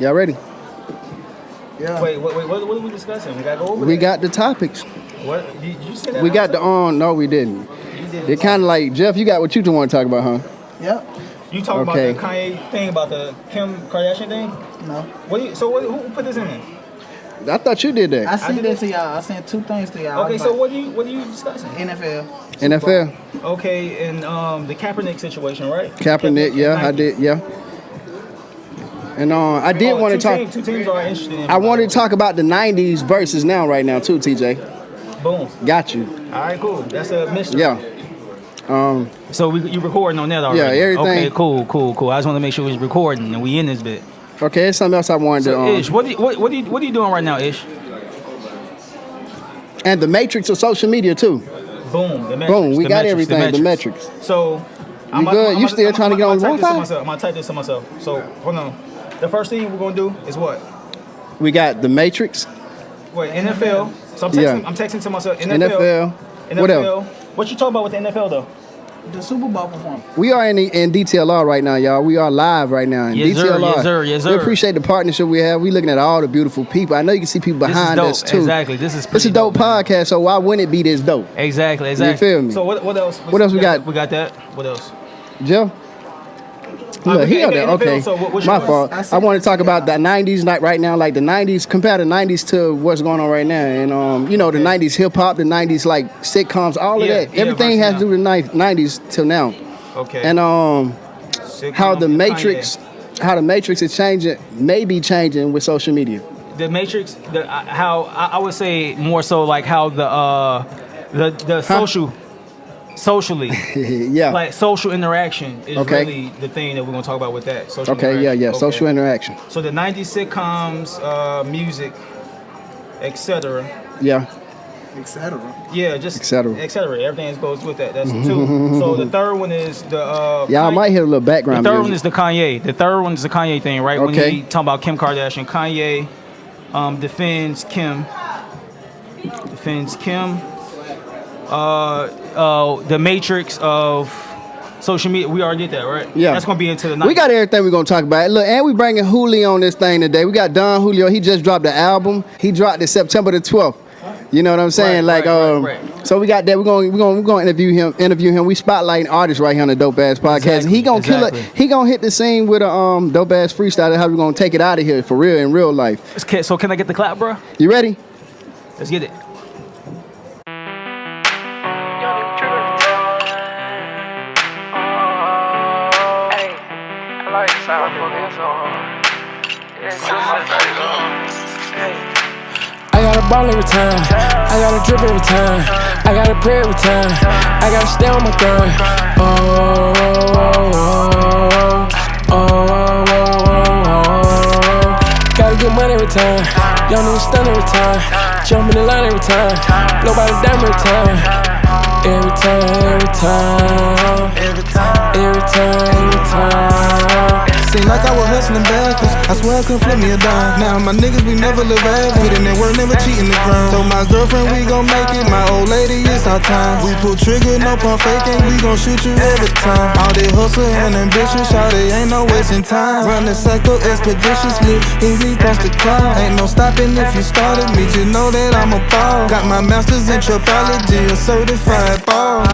Y'all ready? Yeah. Wait, what are we discussing? We gotta go over. We got the topics. What did you say that? We got the no, we didn't. You didn't. It kind of like Jeff. You got what you want to talk about, huh? Yep. You talking about the Kanye thing about the Kim Kardashian thing? No. Who put this in there? I thought you did that. I sent this to y'all. I sent 2 things to y'all. Okay, so what are you discussing? NFL. Okay, and the Kaepernick situation, right? Kaepernick, yeah, I did, yeah. And I did want to talk. Two teams are interested in. I wanted to talk about the '90s versus now, right now, too, TJ. Boom. Got you. All right, cool. That's a mission. Yeah. So you recording on that already? Yeah, everything. Okay, cool. I just want to make sure we recording and we in this bit. Okay, it's something else I wanted to. Ish, what are you doing right now, Ish? And the matrix of social media too. Boom. The metrics, Boom. We got everything. The metrics. So. You good? You still trying to get on the Wi-Fi? I'm gonna type this to myself. So hold on. The first thing we're gonna do is what? We got the matrix. Wait, NFL. So I'm texting to myself. NFL. What else? What you talking about with the NFL though? The Super Bowl performance. We are in DTLR right now, y'all. We are live right now in DTLR. Yes, sir. We appreciate the partnership we have. We looking at all the beautiful people. I know you can see people behind us too. Exactly. It's a dope podcast. So why wouldn't it be this dope? Exactly. You feel me? So what else? What else we got? We got that. What else? Jeff? Look, he there. Okay, so my fault. I want to talk about the 90s right now, like the 90s, compare the 90s to what's going on right now. And, the 90s hip-hop, the 90s, like, sitcoms, all of that. Everything has to do with the 90s till now. Okay. And how the Matrix is changing, may be changing with social media. The Matrix, how I would say more so like how the socially, yeah, like social interaction is really the thing that we're gonna talk about with that. Social interaction. Social interaction. So the 90s sitcoms, music, etc. Yeah. Etc. Yeah, just etc. Everything that goes with that. That's 2. So the third one is the. I might hear a little background. The third music. one is the Kanye. The third one is the Kanye thing, right? Okay. When he talking about Kim Kardashian, Kanye defends Kim. The matrix of social media. We already did that, right? Yeah. That's gonna be into the night. We got everything we're gonna talk about. Look, and we bringing Julio on this thing today. We got Don Julio. He just dropped the album. He dropped it September the 12th. You know what I'm saying? Right. So we got that. We're gonna interview him. We spotlighting artists right here on the Dope Ass Podcast. Exactly. He gonna kill it. He gonna hit the scene with a dope ass freestyle. How we gonna take it out of here for real in real life. Okay, so can I get the clap, bro? You ready? Let's get it. I gotta ball every time, I gotta drip every time, I gotta pray every time, I gotta stay on my grind. Gotta get money every time, young nigga stun every time, jump in the line every time, blow by the dime every time, every time. Seem like I was hustling backwards. I swear I couldn't flip me a dime. Now my niggas, we never live average. Put in that work, never cheating the grind. Told my girlfriend we gon' make it. My old lady, it's our time. We pull trigger, no pump faking. We gon' shoot you every time. All this hustle and ambition, shawty, ain't no wasting time. Run the cycle expeditiously. Easy past the crowd. Ain't no stopping if you started me. Just know that I'm a ball. Got my master's in tripology, a certified ball.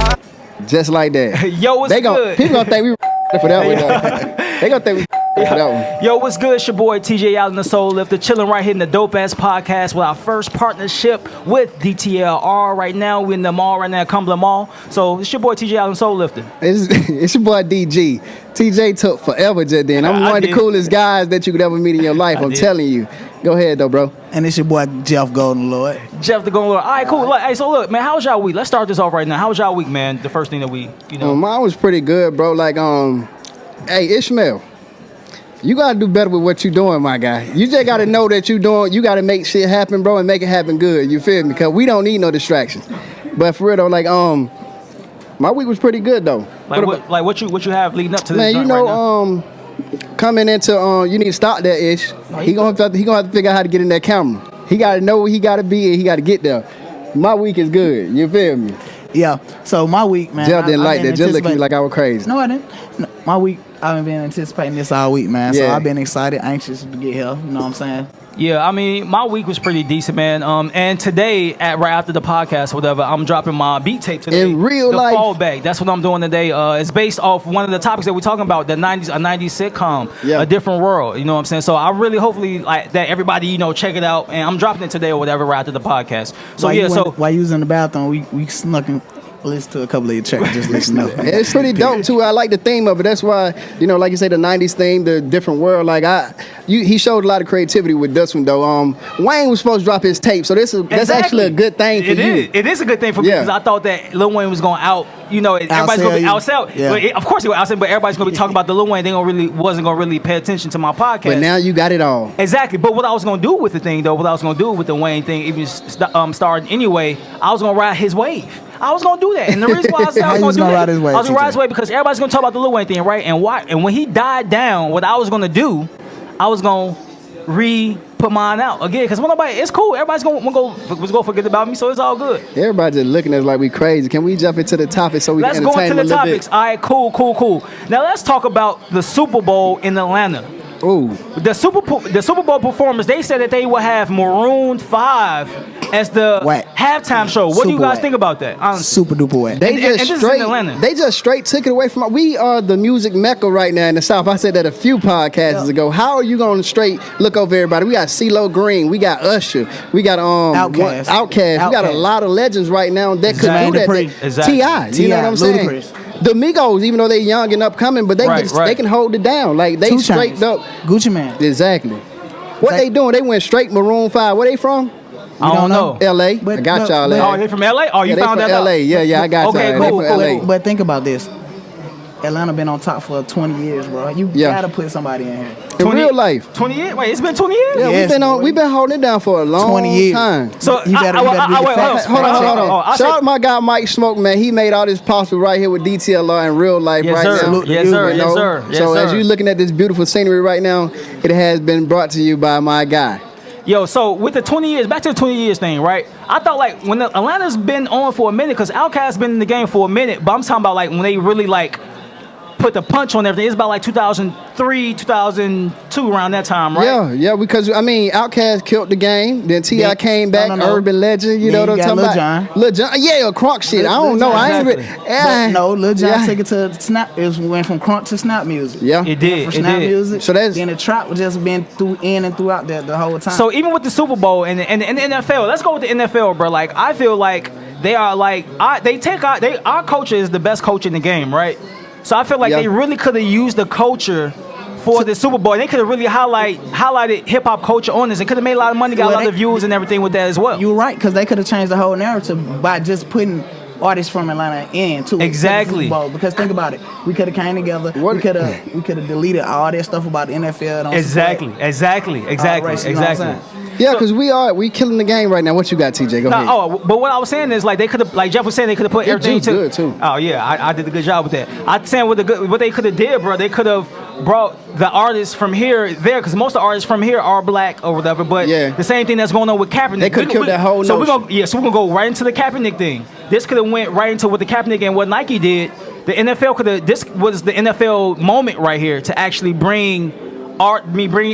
Just like that. Yo, what's good? People gonna think we for that one. They gonna think we for that one. Yo, what's good? It's your boy TJ Allen, the Soul Lifter, chilling right here in the Dope Ass Podcast with our first partnership with DTLR. Right now, we're in the mall right now, Cumberland Mall. So it's your boy TJ Allen, Soul Lifter. It's your boy DG. TJ took forever just then. I'm one of the coolest guys that you could ever meet in your life. I'm telling you. Go ahead though, bro. And it's your boy Jeff Golden Lord. Jeff the Golden Lord. All right, cool. Look, hey, so look, man, how was y'all week? Let's start this off right now. How was y'all week, man? The first thing that we, mine was pretty good, bro. Like, hey, Ishmael, you gotta do better with what you doing, my guy. You just gotta know that you gotta make shit happen, bro, and make it happen good. You feel me? Because we don't need no distractions. But for real though, like, my week was pretty good though. What you have leading up to this? Man, coming into you need to stop that ish. He gonna have to figure out how to get in that camera. He gotta know where he gotta be and he gotta get there. My week is good. You feel me? Yeah. So my week, man. Jeff didn't like that. Just look at me like I was crazy. No, I didn't. No, my week I've been anticipating this all week, man. So Yeah. I've been excited, anxious to get here. You know what I'm saying? Yeah, I mean, my week was pretty decent, man. And today, right after the podcast, or whatever, I'm dropping my beat tape today. In real life? The Fallback. That's what I'm doing today. It's based off one of the topics that we're talking about, the 90s, a 90s sitcom, Yeah. A Different World. You know what I'm saying? So I really, hopefully, like that everybody, check it out. And I'm dropping it today or whatever right after the podcast. So While you was in the bathroom, we snuck and listened to a couple of your tracks. Just let you know. It's pretty dope too. I like the theme of it. That's why, like you say, the '90s theme, the different world. Like he showed a lot of creativity with this one though. Wayne was supposed to drop his tape, so that's actually a good thing for you. It is a good thing for me Yeah. because I thought that Lil Wayne was going out. Everybody's gonna be you. outsell. Yeah. But of course he was outsell, but everybody's gonna be talking about the Lil Wayne. They wasn't gonna really pay attention to my podcast. But now you got it all. Exactly, but what I was gonna do with the thing, though, what I was gonna do with the Wayne thing, even starting anyway, I was gonna ride his wave. I was gonna do that, and the reason why I said I was gonna do ride his that, wave, I was gonna ride his TJ? wave because everybody's gonna talk about the Lil Wayne thing, right? And when he died down, what I was gonna do, I was gonna put mine out again because it's cool. Everybody's gonna forget about me, so it's all good. Everybody just looking at us like we crazy. Can we jump into the topic so we Let's can go entertain into them the a little topics. All right, cool. Now let's talk about the Super Bowl in Atlanta. bit? Ooh, The Super Bowl performers, they said that they would have Maroon 5 as the Whack. halftime show. What do you Super guys whack. think about that? Honestly. Super duper wet. they And just this is in straight. Atlanta. They just straight took it away from. We are the music mecca right now in the South. I said that a few podcasts ago. How are you going to straight look over everybody? We got CeeLo Green. We got Usher. We got Outkast. Outkast. We got a lot of legends right now that could Exactly. do that. Jermaine Exactly. T.I. You know what I'm saying? Ludacris. The Migos, even though they young and upcoming, but they Right. can hold it down. Like they 2 straight Chainz. up. Gucci Man. Exactly. What they doing? They went straight Maroon 5. Where they from? I don't know. L.A. But- I got but- y'all. but- Oh, they from LA? Oh, you Yeah, they found from that out? LA. Yeah, I got Okay, y'all. They cool, from cool. LA. But think about this. Atlanta been on top for 20 years, bro. You Yeah. gotta put somebody in here. In real life. 20 years? Wait, it's been 20 years? Yeah, Yes, boy. we've been holding it down for a long 20 years. time. So You gotta be wait, the hold facts. Hold on. I Shout out my guy Mike Smoke, man. He made all this possible right here with DTLR in real life Yes, right sir. now. Yes, sir. You Yes, know? sir. Yes, So as sir. you're looking at this beautiful scenery right now, it has been brought to you by my guy. Yo, so with the 20 years, back to the 20 years thing, right? I thought like when Atlanta's been on for a minute, because Outkast's been in the game for a minute, but I'm talking about like when they really like put the punch on everything. It's about like 2003, 2002, around that time, right? Yeah, because I mean, Outkast killed the game. Then T.I. Then- came back, no. urban legend. You Then know what you I'm got talking Lil about? Jon. Lil Jon, yeah, crunk shit. I don't know. I ain't really. Exactly. But no, Lil Jon Yeah. took it to snap. It went from crunk to snap music. Yeah. It did. From It snap did. music. So that's- then the trap was just been in and throughout the whole time. So even with the Super Bowl and the NFL, let's go with the NFL, bro. Like I feel like they are like our culture is the best culture in the game, right? So I feel like Yeah. they really could have used the culture for the Super Bowl. They could have really highlighted hip hop culture on this. They could have made a lot of money, got a Well, lot of views and everything with that as well. you're right, because they could have changed the whole narrative by just putting artists from Atlanta in to Exactly. the Super Bowl. Because think about it, we could have came together. What- We could have deleted all that stuff about the NFL. Don't Exactly. support Exactly. all the race, you know what I'm Exactly. saying? Yeah, because we killing the game right now. What you got, TJ? Go ahead. But what I was saying is like they could have, like Jeff was saying, they could have put Your everything juice to. good, too. Oh yeah, I did a good job with that. I'm saying what they could have did, bro. They could have brought the artists from here there, because most of the artists from here are black or whatever. But Yeah. the same thing that's going on with Kaepernick. They coulda killed that whole So we're notion. gonna go right into the Kaepernick thing. This could have went right into what the Kaepernick and what Nike did. The NFL could have. This was the NFL moment right here to actually bring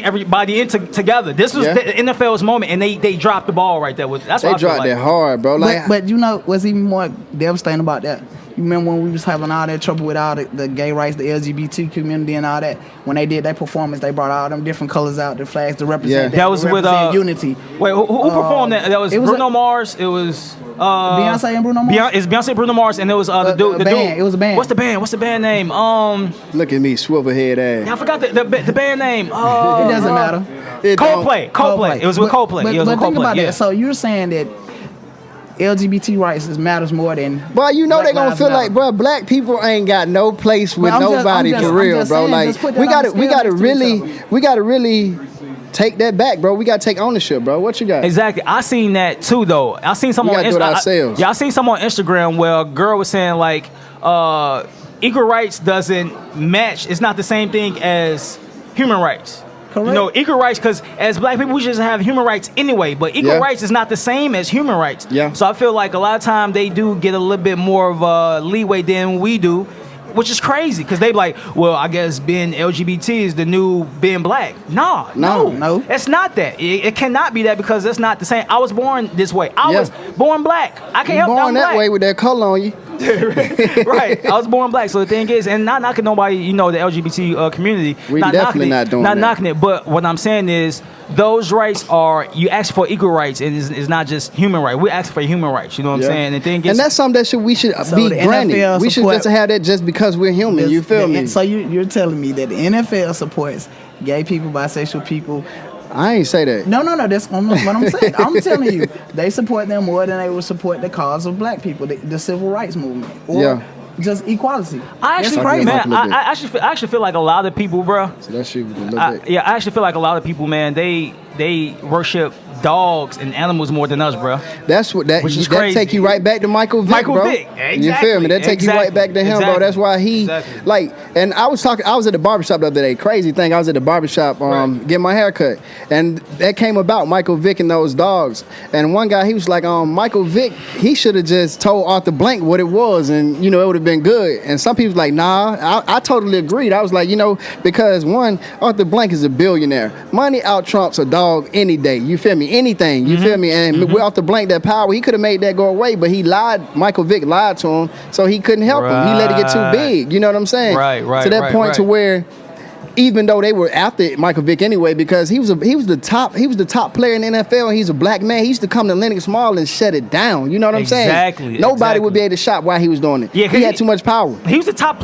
everybody in together. This was Yeah. the NFL's moment, and they dropped the ball right there. That's They what I feel dropped like. that hard, bro. Like, But you know what's even more devastating about that? You remember when we was having all that trouble with all the gay rights, the LGBT community and all that? When they did that performance, they brought all them different colors out, the flags to represent Yeah. That was to with represent unity. Wait, who performed that? That was it was Bruno Mars. It was Beyonce and Bruno Mars? It's Beyonce, Bruno Mars, and it was the dude. a band. It was a band. What's the band name? look at me, swivel head ass. I forgot the band name. It doesn't matter. It don't- Coldplay. It was with Coldplay. But, It was with think Coldplay. about Yeah. that. So you're saying that LGBT rights matters more than Bro, you know Black they gonna Lives feel Matter. like, bro, black people ain't got no place with Well, I'm nobody just- for I'm real, just bro. saying, Like just put that we on gotta the scale next to each we gotta really take that back, bro. We gotta take ownership, bro. What you got? Exactly. I seen that too, though. I seen some We on gotta do it Insta- ourselves. Yeah, I seen some on Instagram where a girl was saying like, equal rights doesn't match. It's not the same thing as human rights. Correct. You know, equal rights, because as black people, we just have human rights anyway. But equal Yeah. rights is not the same as human rights. Yeah. So I feel like a lot of time they do get a little bit more of leeway than we do. which is crazy because they be like, well, I guess being LGBT is the new being black. No, it's not that. It cannot be that because that's not the same. I was born this way. I was born black. I can't help that. Born that way with that color on you. Right. I was born black. So the thing is, and not knocking nobody, the LGBT community. We definitely not doing that. Not knocking it. But what I'm saying is, those rights are, you ask for equal rights, and it's not just human rights. We ask for human rights. You know what I'm saying? And that's something that we should be granted. We should just have that just because we're human. You feel me? So you're telling me that the NFL supports gay people, bisexual people. I ain't say that. No. That's what I'm saying. I'm telling you, they support them more than they would support the cause of black people, the civil rights movement, or just equality. I actually feel like a lot of people, bro. So that shit was a little bit. Yeah, I actually feel like a lot of people, man. They worship dogs and animals more than us, bro. That's what that take you right back to Michael Vick, bro. Exactly. You feel me? That take you right back to him, bro. That's why he and I was at the barbershop the other day. Crazy thing, I was at the barbershop getting my hair cut, and that came about Michael Vick and those dogs. And one guy, he was like, Michael Vick, he should have just told Arthur Blank what it was, and it would have been good. And some people was like, nah. I totally agreed. I was like, because one, Arthur Blank is a billionaire. Money out trumps a dog any day. You feel me? Anything. You feel me? And with Arthur Blank, that power, he could have made that go away, but he lied. Michael Vick lied to him, so he couldn't help him. He let it get too big. You know what I'm saying? Right. To that point to where, even though they were after Michael Vick anyway, because he was the top player in the NFL, and he's a black man. He used to come to Lennox Mall and shut it down. You know what I'm saying? Exactly. Nobody would be able to shop while he was doing it. Yeah, he had too much power. He was the top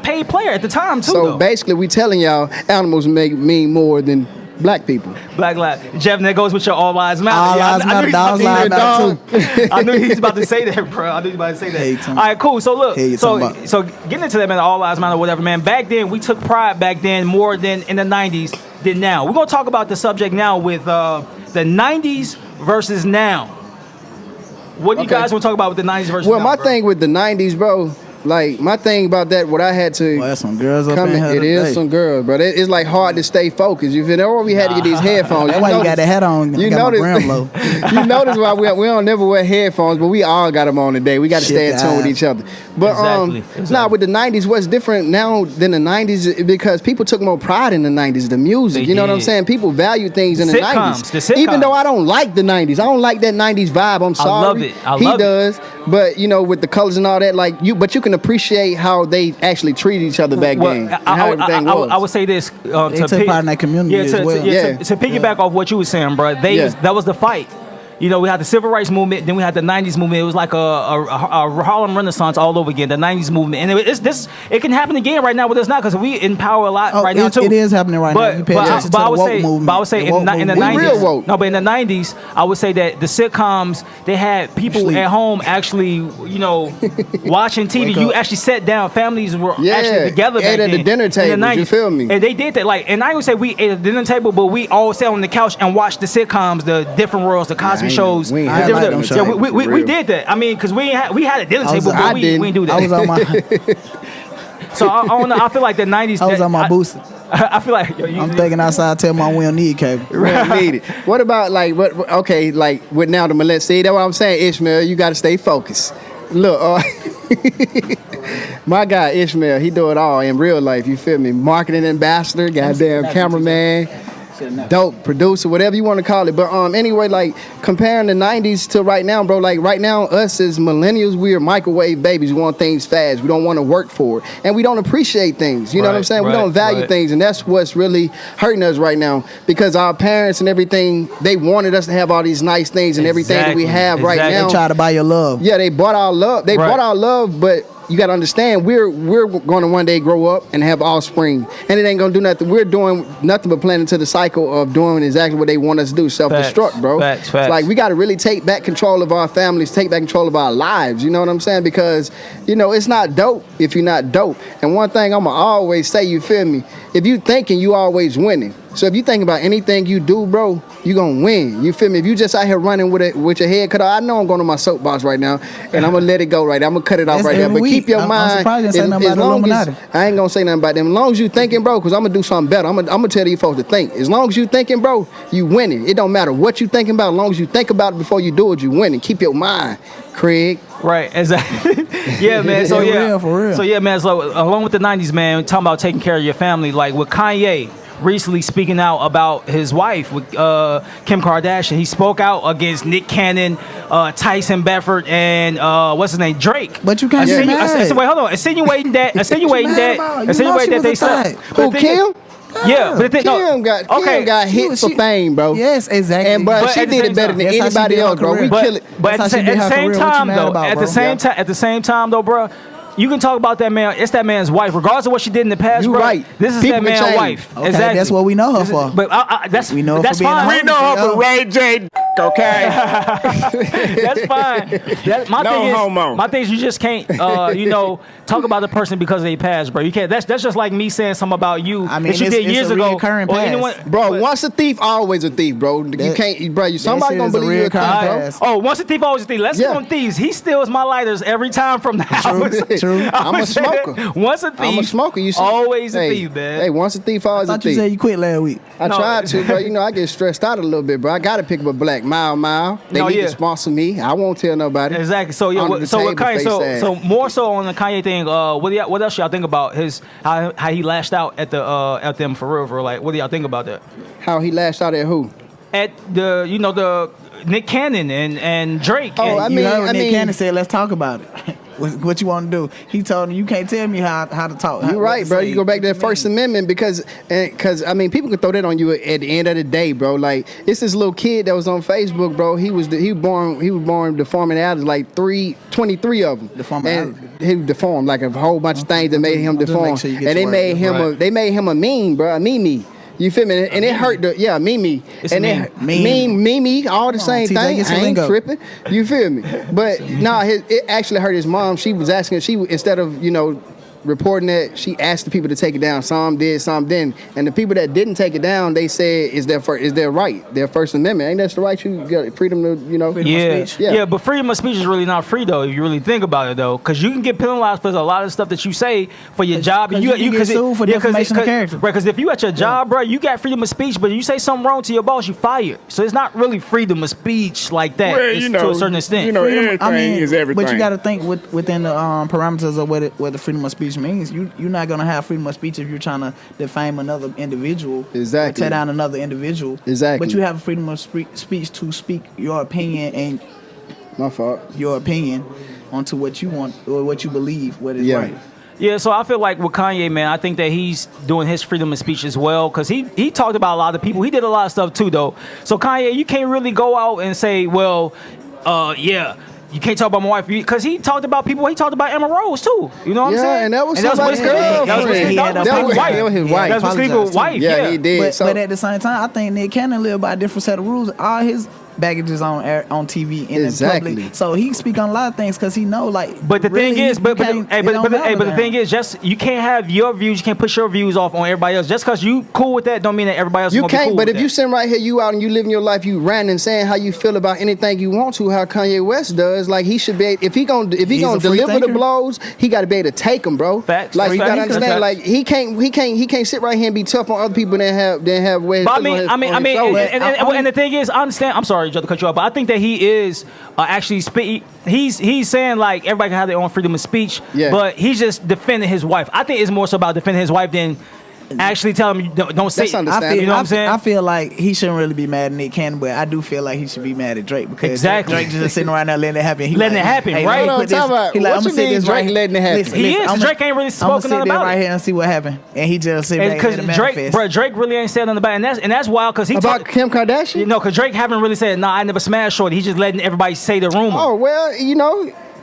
paid player at the time too. So basically, we telling y'all animals mean more than black people. Black lives. Jeff, that goes with your all lives matter. All lives matter. Dogs lives matter too. I knew he was about to say that, bro. I knew he was about to say that. All right, cool. So look, so getting into that, man, all lives matter, whatever, man. Back then, we took pride back then more than in the 90s than now. We're gonna talk about the subject now with the 90s versus now. What do you guys want to talk about with the 90s versus now? Well, my thing with the 90s, bro. Like, my thing about that, what I had to there's some girls up in here it is some girls, but it's like hard to stay focused. You feel? That's why we had to get these headphones. That's why you got the hat on. You notice why we don't never wear headphones, but we all got them on today. We got to stay in tune with each other. But exactly. With the 90s, what's different now than the 90s because people took more pride in the 90s, the music. You know what I'm saying? People value things in the 90s. Even though I don't like the 90s, I don't like that 90s vibe. I'm sorry. I love it. He does. But with the colors and all that, but you can appreciate how they actually treated each other back then. I would say this they took part in that community as well. To piggyback off what you were saying, bro. That was the fight. We had the civil rights movement, then we had the 90s movement. It was like a Harlem Renaissance all over again, the 90s movement. And it can happen again right now with us now because we empower a lot right now too. It is happening right now. You pay attention to the woke movement. But I would say in the 90s, but in the 90s, I would say that the sitcoms, they had people at home actually, watching TV. You actually sat down. Families were actually together back then. At the dinner table, you feel me? And they did that. And I would say we ate at the dinner table, but we all sat on the couch and watched the sitcoms, the different worlds, the Cosby shows. We did that. I mean, because we had a dinner table, but we didn't do that. I was on my. So I don't know. I feel like the 90s. I was on my booster. I feel like I'm thinking outside. Tell my we don't need cable. We don't need it. What about with now the millennials? See, that's what I'm saying, Ishmael. You got to stay focused. Look, my guy Ishmael, he do it all in real life. You feel me? Marketing ambassador, goddamn cameraman. Dope producer, whatever you want to call it. But anyway, comparing the 90s to right now, bro, right now, us as millennials, we are microwave babies. We want things fast. We don't want to work for it. And we don't appreciate things. You know what I'm saying? We don't value things. And that's what's really hurting us right now. Because our parents and everything, they wanted us to have all these nice things and everything that we have right now. They try to buy your love. Yeah, they bought our love. They bought our love, but you got to understand, we're going to one day grow up and have offspring. And it ain't going to do nothing. We're doing nothing but planning to the cycle of doing exactly what they want us to do, self-destruct, bro. Facts. It's we got to really take back control of our families, take back control of our lives. You know what I'm saying? Because, it's not dope if you're not dope. And one thing I'm going to always say, you feel me? If you thinking you always winning, So if you think about anything you do, bro, you gonna win. You feel me? If you just out here running with your head cut off, I know I'm going to my soapbox right now, and I'm gonna let it go right there. I'm gonna cut it off right there. But keep your mind. I'm surprised you didn't say nothing about Illuminati. I ain't gonna say nothing about them. As long as you thinking, bro, because I'm gonna do something better. I'm gonna tell you folks to think. As long as you thinking, bro, you winning. It don't matter what you thinking about. As long as you think about it before you do it, you winning. Keep your mind, Craig. Right, exactly. Yeah, man. So yeah, for real. So yeah, man. So along with the '90s, man, talking about taking care of your family, like with Kanye recently speaking out about his wife with Kim Kardashian. He spoke out against Nick Cannon, Tyson Bedford, and what's his name, Drake. But you can't get mad. Wait, hold on. Insinuating that they slept. Who, Kim? Yeah, but Kim got hit for fame, bro. Yes, exactly. And but she did it better than anybody else, bro. We kill it. But at the same time, though, bro, you can talk about that man. It's that man's wife, regardless of what she did in the past. You're bro. right. This is People that man's change. wife. Okay, exactly. that's what we know her for. But that's We know her that's for being fine. a We know her for Ray J. Okay. That's fine. My thing is you just can't, talk about the person because they passed, bro. You can't. That's just like me saying something about you I mean, that you did years ago. Bro, once a thief, always a thief, bro. You can't, bro. Somebody gonna believe you're a thief, bro. Oh, once a thief, always a thief. Let's go on thieves. He steals my lighters every time from the house. True. I'm a smoker. Once a thief, I'm a smoker. You see, always a thief, man. Hey, once a thief, always a I thought you thief. said you quit last week. I tried to, bro. I get stressed out a little bit, bro. I gotta pick up a black mile. They need to sponsor me. I won't tell nobody. Exactly. So yeah. Under the So with table, Kanye, face so more so on the Kanye thing. What else y'all think about his how he lashed out at them for real? Like, what do y'all think about that? How he lashed out at who? At the Nick Cannon and Drake. Oh, and, You heard what Nick Cannon said, let's talk about it. What you want to do? He told him, you can't tell me how to talk. You're right, bro. You go back to that First Amendment because I mean, people can throw that on you at the end of the day, bro. Like, it's this little kid that was on Facebook, bro. He was born deforming out like 23 of them. He was deformed, like a whole bunch of things that made him deformed. And they made him a meme, bro, a meme. You feel me? And it hurt Mimi. It's and Mimi, all the same thing. I ain't tripping. You feel me? But it actually hurt his mom. She was asking, instead of, reporting that, she asked the people to take it down. Some did, some didn't. And the people that didn't take it down, they said is their right, their First Amendment. Ain't that the right? You got freedom to, Yeah. of speech. Yeah, but freedom of speech is really not free though, if you really think about it though, because you can get penalized for a lot of stuff that you say for your job. You can get sued for defamation of character. Right? Because if you at your job, bro, you got freedom of speech, but you say something wrong to your boss, you fired. So it's not really freedom of speech like that. Well, to a certain extent. Everything is everything. But you got to think within the parameters of what the freedom of speech means. You're not gonna have freedom of speech if you're trying to defame another individual, exactly, or tear down another individual, exactly. But you have freedom of speech to speak your opinion and your opinion onto what you want or what you believe, what is right. Yeah, so I feel like with Kanye, man, I think that he's doing his freedom of speech as well, because he talked about a lot of people. He did a lot of stuff too, though. So Kanye, you can't really go out and say, well, you can't talk about my wife, because he talked about people. He talked about Emma Rose too. You know what I'm saying? Yeah, and that was his wife. That was his wife. Yeah, he did. But at the same time, I think Nick Cannon lived by a different set of rules. All his baggages on TV in the public, so he speak on a lot of things because he know like. But the thing is, but the thing is, just you can't have your views. You can't push your views off on everybody else. Just because you cool with that, don't mean that everybody else. You can't. Cool but with if you sitting right here, you out and you living your life, you ranting, saying how you feel about anything you want to, how Kanye West does. Like he should be. If he gonna deliver the blows, he got to be able to take them, bro. Facts. Like you gotta understand. Like he can't sit right here and be tough on other people that have ways. But and the thing is, I understand. I'm sorry, Joe, to cut you off, but I think that he is actually he's saying like everybody can have their own freedom of speech, but he's just defending his wife. I think it's more so about defending his wife than actually telling him don't say. You know what I'm saying? I feel like he shouldn't really be mad at Nick Cannon, but I do feel like he should be mad at Drake because Drake just sitting around there letting it happen. Letting it happen, right? What you mean Drake letting it happen? He is. Drake ain't really spoken about it. Right here and see what happened, and he just sit back and manifest. Drake really ain't said nothing about it, and that's wild because he about Kim Kardashian. Because Drake haven't really said I never smashed Shorty. He's just letting everybody say the rumor. Oh well,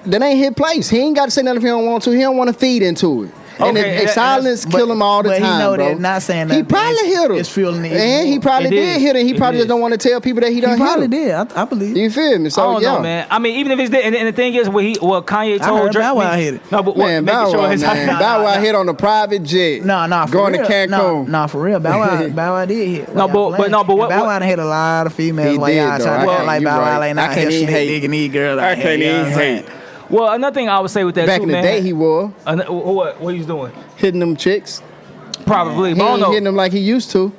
that ain't his place. He ain't got to say nothing if he don't want to. He don't want to feed into it. And Okay, silence kill him all the but time, he know bro. that not saying He that probably hit him. It's fueling it. And he probably It did did. hit him. He It probably did. just don't want to tell people that he He done hit probably him. did. I believe. You feel me? So I don't yeah. know, man. I mean, even if it's dead, and the thing is, what Kanye I told heard Drake. Bow Wow hit it. No, but Man, making Bow sure Wow, his- man. Bow Wow hit on a private jet. Nah, for going real. to Cancun. Nah, for real. Bow Wow did hit. No, but what- Bow Wow done hit a lot of females. He Like did, y'all though. trying to I act like can't- Bow you Wow right. ain't I out here can't even slick hate. digging these girls. I out here, can't you know even what I'm saying? hate. Well, another thing I would say with that Back too, in the man. day, he was What he's doing? hitting them chicks. Probably, He but I ain't don't hitting know, them like he used to.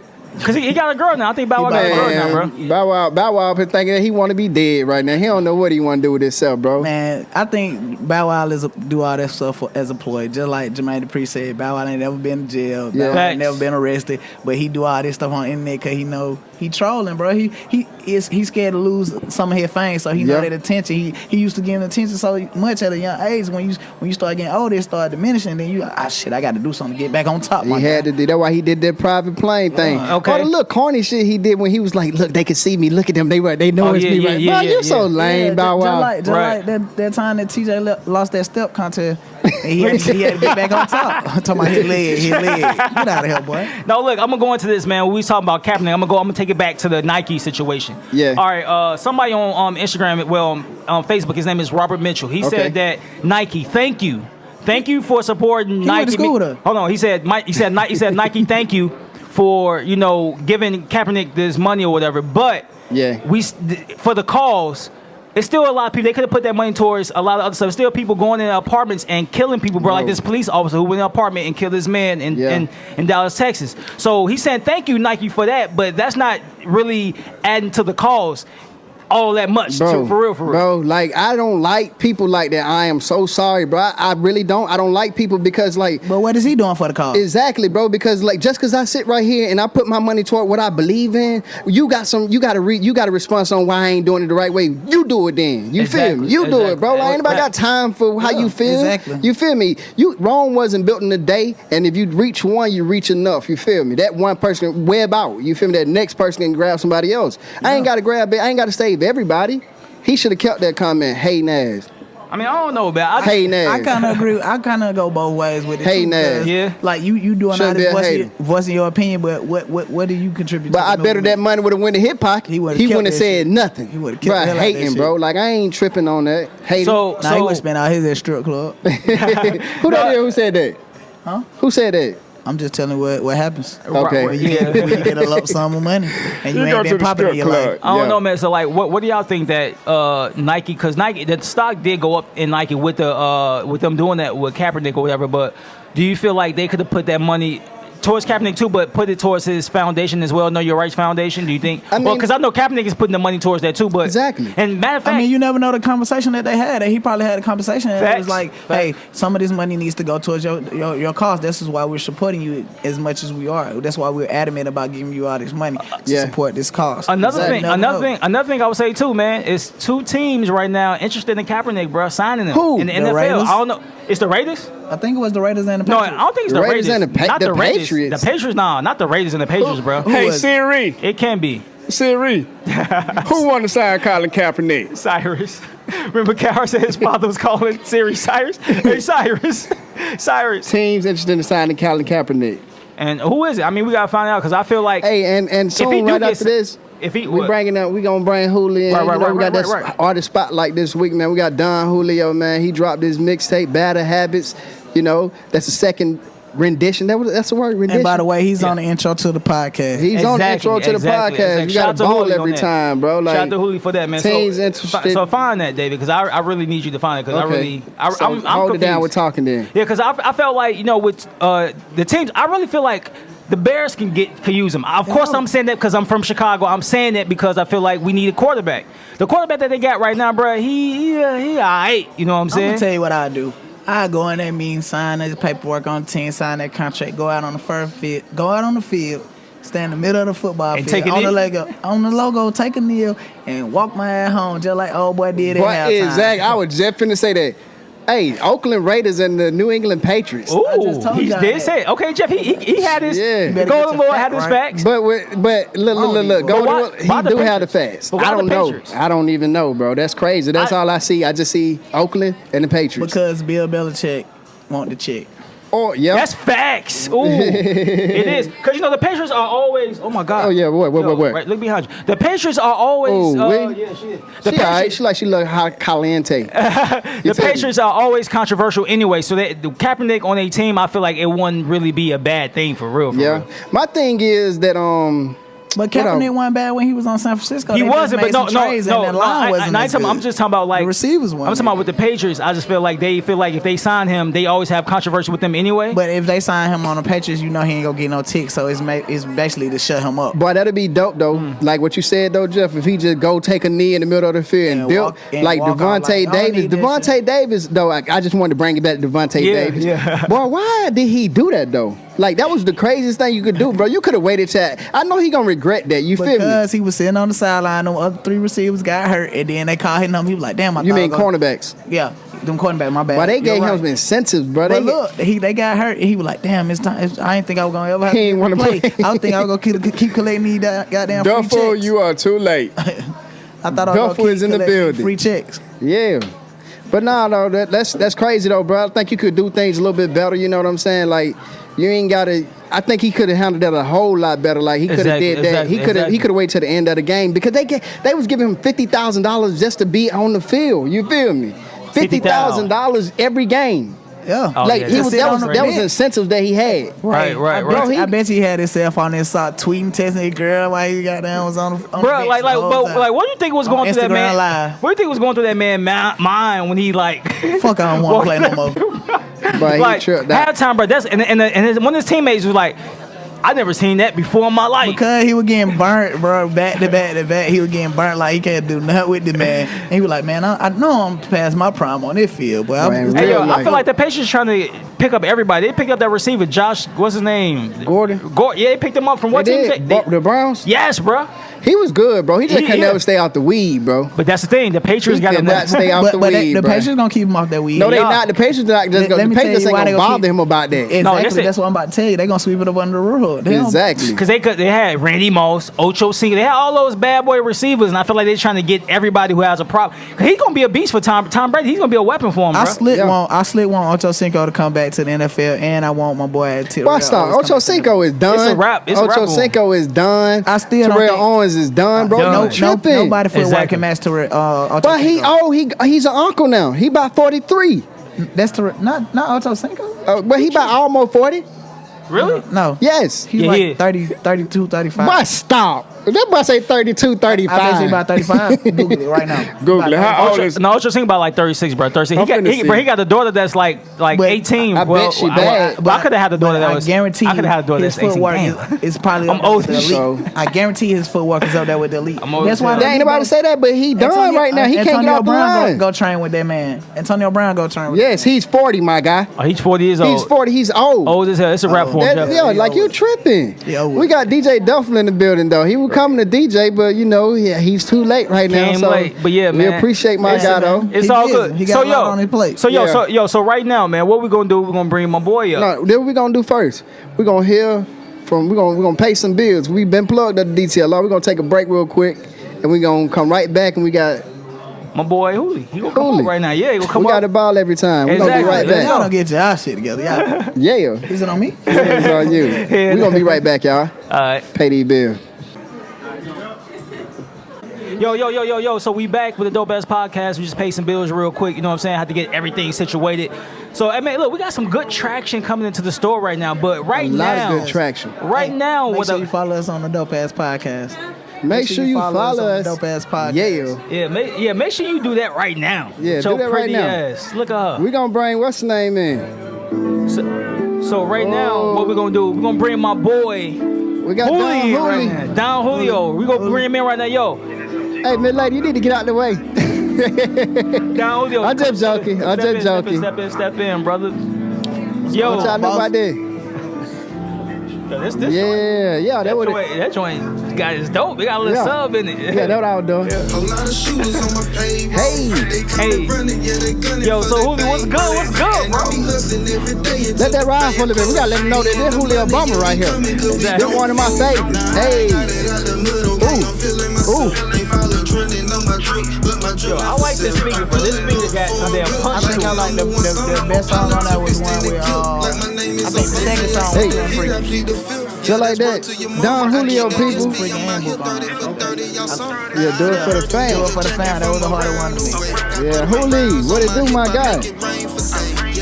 cause he got a girl now. I think Bow Wow got a girl now, bro. Bow Wow been thinking that he want to be dead right now. He don't know what he want to do with himself, bro. Man, I think Bow Wow do all that stuff as a ploy. Just like Jermaine Dupri said, Bow Wow ain't never been to jail. Yeah. Bow Wow ain't Facts. never been arrested. But he do all this stuff on the internet because he know he trolling, bro. He's scared to lose some of his fame, so he know Yeah. that attention. He used to getting attention so much at a young age. When you start getting older, it start diminishing. Then you shit, I got to do something to get back on top. He had to do. That's why he did that private plane thing. okay. Or the little corny shit he did when he was like, "Look, they can see me. Look at them. They know Oh, it's yeah, me, yeah, right?" yeah, Bro, yeah, you so yeah. lame, Bow Wow. Just Right. like that time that TJ lost that step contest, and he had to get back on top. I'm talking about his leg. Get out of here, boy. No, look, I'm gonna go into this, man. When we talking about Kaepernick, I'm gonna take it back to the Nike situation. Yeah. All right. Somebody on Instagram, on Facebook, his name is Robert Mitchell. He Okay. said that Nike, thank you for supporting He Nike. went to school with her. Hold on. He said Nike, thank you for giving Kaepernick this money or whatever. But Yeah. for the cause. It's still a lot of people. They could have put that money towards a lot of other stuff. Still people going in apartments and killing people, bro. Like No. this police officer who went in an apartment and killed this man in Dallas, Texas. So he's saying thank you, Nike, for that. But that's not really adding to the cause all that much. Bro, For real. Bro, like, I don't like people like that. I am so sorry, bro. I really don't. I don't like people because, like... But what is he doing for the cause? Exactly, bro. Because, like, just because I sit right here and I put my money toward what I believe in, you got a response on why I ain't doing it the right way. You do it then. You feel me? You do it, bro. Like, ain't nobody got time for how you feel. Exactly. You feel me? Rome wasn't built in a day, and if you reach one, you reach enough. You feel me? That one person can web out. You feel me? That next person can grab somebody else. I ain't got to grab it. I ain't got to save everybody. He should have kept that comment. Hey, Nas. I mean, I don't know, man. Hey, Nas. I kind of agree. I kind of go both ways with it. Hey, too, Nas. because, Yeah. Like you doing Shouldn't all be a this hater. voicing your opinion, but what do you contribute? But to I the better movement? that money would have went to hip pocket. He would've He kept wouldn't have that said shit. nothing. He would've kept Bro, the hell out that hating, bro. shit. Like, I ain't tripping on that. Hating. So Nah, he would spend out his at strip club. Who that is? Who said that? Huh? Who said that? I'm just telling you what happens. Okay. When you get a lump sum of money and you You go ain't to been the popping in strip your club. life. I don't Yeah. know, man. So, like, what do y'all think that Nike? Because the stock did go up in Nike with them doing that with Kaepernick or whatever. But do you feel like they could have put that money towards Kaepernick too, but put it towards his foundation as well, Know Your Rights Foundation? Do you think? I mean- Well, because I know Kaepernick is putting the money towards that too. But Exactly. And matter of fact, I mean, you never know the conversation that they had. He probably had a conversation and it Facts. was like, hey, some of this money needs to go towards your cause. This is why we're supporting you as much as we are. That's why we're adamant about giving you all this money to Yeah. support this cause. Another So you thing, never know. another thing I would say too, man, is two teams right now interested in Kaepernick, bro, signing him Who? in the The NFL. Raiders? I don't know. It's the Raiders? I think it was the Raiders and the No, I Patriots. don't think it's the Raiders Raiders. and Not the Raiders. Patriots. The Patriots, nah, not the Raiders and the Patriots, bro. Hey, was- Siri. It can be Siri. Who won to sign Colin Kaepernick? Cyrus. Remember, Carl said his father was calling Siri Cyrus. Hey, Cyrus, Cyrus. Teams interested in signing Colin Kaepernick. And who is it? I mean, we gotta find out because I feel like Hey, and he soon do right get after s- this, if he we what? gonna bring Julio in. Right, You know, right, we got right, that right. artist spotlight this week, man. We got Don Julio, man. He dropped his mixtape, Bad Habits. You know, that's the second rendition. That's the word, rendition. And by the way, he's on the intro to the podcast. He's on the intro to the podcast. You Shout out got to to ball Julio on every that. time, bro. Like, Shout out to Julio for that, man. teams so, interested- So find that, David, because I really need you to find it because So I'm hold confused. it down with talking then. Yeah, because I felt like, you know, with the teams, I really feel like the Bears can use him. Of course, I'm saying that because I'm from Chicago. I'm saying that because I feel like we need a quarterback. The quarterback that they got right now, bro, he all right. You know what I'm I'm saying? gonna tell you what I do. I go in there, mean, sign his paperwork on the team, sign that contract, go out on the first field, go out on the field, stand in the middle of the football And field, take a knee? on the logo, take a kneel, and walk my ass home just like old boy did at But halftime. exactly, I was just finna say that. Hey, Oakland Raiders and the New England Patriots. Ooh, just told he y'all did that. say it. Okay, Jeff, he had his Yeah. You better Golden get your Boy had fact his right. facts. But look, But go why- to why he the do have the Patriots? facts. But why I the don't know. Patriots? I don't even know, bro. That's crazy. That's all I see. I just see Oakland and the Patriots. Because Bill Belichick want the check. Oh, yeah. That's facts. Ooh, it is. Because, the Patriots are always, oh, my God. Oh, yeah, what? Right, look behind you. The Patriots are always, yeah, she is. She all right. She look hot caliente. The Patriots are always controversial anyway, so the Kaepernick on a team, I feel like it wouldn't really be a bad thing for real. Real. My thing is that But Kaepernick wasn't bad when he was on San Francisco. He wasn't, but no. I'm just talking about like the receivers. I'm talking about with the Patriots. I just feel like if they sign him, they always have controversy with them anyway. But if they sign him on the Patriots, he ain't gonna get no tick. So it's basically to shut him up. Boy, that'd be dope though. Like what you said though, Jeff. If he just go take a knee in the middle of the field and build like Devontae Davis. Devontae Davis though. I just wanted to bring it back to Devontae Davis. Yeah. Boy, why did he do that though? Like that was the craziest thing you could do, bro. You could have waited till. I know he gonna regret that. You feel me? Because he was sitting on the sideline, them other 3 receivers got hurt, and then they called him. He was like, "Damn, you mean cornerbacks? Yeah, them cornerbacks. My bad." But they gave him incentives, bro. But look, they got hurt. And he was like, "Damn, it's time. I didn't think I was gonna ever have to play. I think I was gonna keep collecting these goddamn free Duffel, checks." you are too late. I thought I was Duffel is in the building. Free checks. Yeah. But no, that's crazy though, bro. I think you could do things a little bit better. You know what I'm saying? Like you ain't gotta. I think he could have handled that a whole lot better. Like he could have did that. He could have waited till the end of the game because they was giving him $50,000 just to be on the field. You feel me? $50,000 every game. Yeah, that was incentives that he had. Right. I bet he had himself on his side tweeting, texting his girl while he was on the bro. Like, what do you think was going through that man? Live. What do you think was going through that man's mind when he like? Fuck, I don't want to play no more. But like he tripped halftime, bro. That's and one of his teammates was like, I never seen that before in my life. Because he was getting burnt, bro, back to back. He was getting burnt like he can't do nothing with the man. And he was like, man, I know I'm past my prime on this field, but I feel like the Patriots trying to pick up everybody. They picked up that receiver, Josh. What's his name? Gordon. Yeah, they picked him up from what team? The Browns. Yes, bro. He was good, bro. He just could never stay out the weed, bro. But that's the thing. The Patriots got him not stay out the weed, the Patriots gonna keep him off that weed. No, they not. The Patriots not just gonna. The Patriots ain't gonna bother him about that. Exactly. That's what I'm about to tell you. They gonna sweep it up under the rug. Exactly. Because they had Randy Moss, Ocho Cinco. They had all those bad boy receivers, and I feel like they're trying to get everybody who has a problem. He's gonna be a beast for Tom Brady. He's gonna be a weapon for him, bro. I want Ocho Cinco to come back to the NFL, and I want my boy Terrell. Why stop? Ocho Cinco is done. It's a wrap. Ocho Cinco is done. I still Terrell Owens is done, bro. Nobody footwork can match Terrell. But he's an uncle now. He about 43. That's not Ocho Cinco. But he about almost 40. Really? No. Yes. He's like 30, 32, 35. Why stop? That boy say 32, 35. I bet he's about 35. Google it right now. Google it. How old is? No, Ocho Cinco about like 36, bro. 36. He got a daughter that's like 18. I bet she bad. But I could have had a daughter that was. I guarantee. I could have had a daughter that's 18. It's probably. I'm old. I guarantee his footwork is up there with the elite. That's why there ain't nobody say that, but he done right now. He can't get off the line. Go train with that man. Antonio Brown go train with. Yes, he's 40, my guy. Oh, he's 40 years old. He's 40. He's old. Old as hell. It's a rap for him. Yeah, like you tripping. Yeah, we got DJ Duffel in the building though. He was coming to DJ, but he's too late right now. So late. But yeah, man, we appreciate my guy though. It's all good. He got a lot on his plate. So right now, man, what we gonna do? We're gonna bring my boy up. No, then what we gonna do first? We're gonna hear from. We're gonna pay some bills. We've been plugged at the DTLR. We're gonna take a break real quick, and we're gonna come right back. And we got my boy Hooli. He gonna come up right now. Yeah, he gonna come up. We got the ball every time. We're gonna be right back. Y'all don't get your shit together, y'all. Yeah. Is it on me? It's on you. We're gonna be right back, y'all. All right. Pay these bills. Yo. So we back with the Dope Ass Podcast. We just paid some bills real quick. You know what I'm saying? I had to get everything situated. So, I mean, look, we got some good traction coming into the store right now. But right now. A lot of good traction. Right now. Make sure you follow us on the Dope Ass Podcast. Make sure you follow us. Dope Ass Podcast. Yeah. Make sure you do that right now. Yeah, do that right now. Ass. Look at her. We gonna bring what's the name in? So right now, what we gonna do? We gonna bring my boy. We got Julio right now. Don Julio. We gonna bring him in right now, yo. Hey, Miss Lady, you need to get out the way. Don Julio. I'm just joking. Step in, brother. Yo, what y'all know about that? This that joint got his dope. It got a little sub in it. Yeah, that's what I was doing. Hey. Yo, so Julio, what's good, bro? Let that ride for a little bit. We gotta let them know that this Julio Bummer right here. Exactly. This one of my favorites. Hey. Ooh. Yo, I like this speaker, bro. This speaker got some damn punch. I think I like the best song on that was one with think the second song was still free. Just like that. Don Julio, people. Yeah, do it for the Do fans. it for the fam. That was the harder one to me. Yeah, Hooli, what it do, my guy?